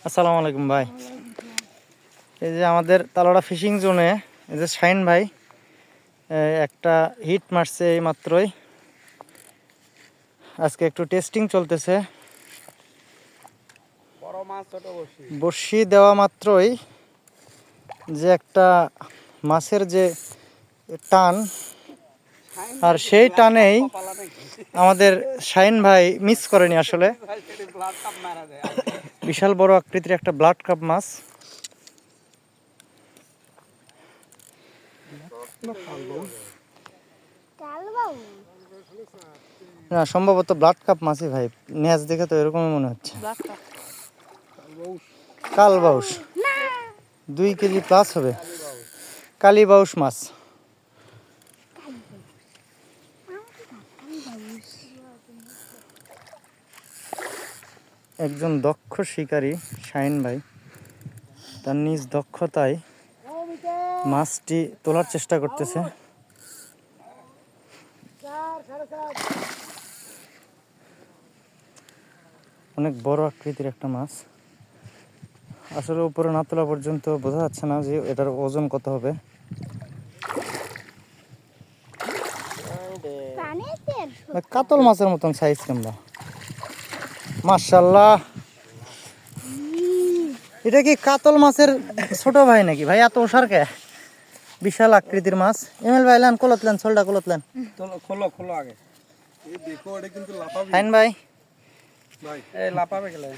আসসালামু আলাইকুম ভাই। এই যে আমাদের তালোড়া ফিশিং জোনে এই যে শাহিন ভাই একটা হিট মারছে এই মাত্রই। আজকে একটু টেস্টিং চলতেছে। বড়শি দেওয়া মাত্রই যে একটা মাছের যে টান, আর সেই টানেই আমাদের শাহিন ভাই মিস করেনি আসলে। বিশাল বড় আকৃতির একটা ব্লাড কাপ মাছ। না, সম্ভবত ব্লাড কাপ মাছই ভাই, নেজ দেখে তো এরকমই মনে হচ্ছে। কালবাউস 2 কেজি প্লাস হবে। কালীবাউস মাছ। একজন দক্ষ শিকারী শাহিন ভাই তার নিজ দক্ষতায় মাছটি তোলার চেষ্টা করতেছে। অনেক বড় আকৃতির একটা মাছ। আসলে উপরে না তোলা পর্যন্ত বোঝা যাচ্ছে না যে এটার ওজন কত হবে। কাতল মাছের মতন সাইজ কেমন, মাশাআল্লাহ। এটা কি কাতল মাছের ছোট ভাই নাকি ভাই? এত ওসার কে? বিশাল আকৃতির মাছ। এমএল ভাই লান কলতলেন, সোলটা কলতলেন। খোলো খোলো আগে। এই দেখো এটা কিন্তু লাফাবে শাহিন ভাই, ভাই। এই লাফাবে গেলে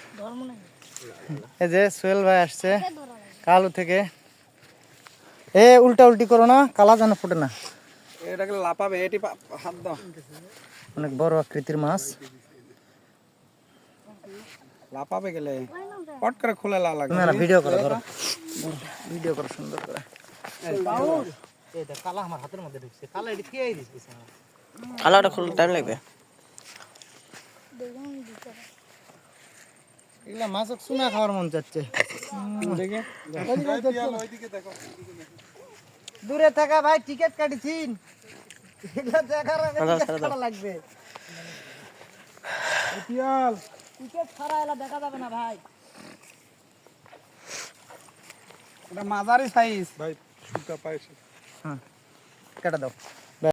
এই যে সোহেল ভাই আসছে কালু থেকে। উল্টা উল্টি করো না, কালা যেন ফুটে না। এটাকে লাফাবে, এটি হাত দাও। অনেক বড় আকৃতির মাছ। লাফাবে গেলে পট করে খুলে লাগবে। না ভিডিও করো, ধরো ভিডিও করো সুন্দর করে। এই দেখ কালা আমার হাতের মধ্যে ঢুকছে। কালা এটি খেয়েই দিছে। কালাটা খুলতে টাইম লাগবে। এগুলা মাছ চুনা খাওয়ার মন চাচ্ছে। দূরে থাকা ভাই, টিকিট কাটিছিন। এগুলা দেখার আগে টিকিট কাটা লাগবে। টিকিট ছাড়া এলা দেখা যাবে না ভাই। এটা মাঝারি সাইজ ভাই, শুকা পাইছে। হ্যাঁ, কেটে দাও।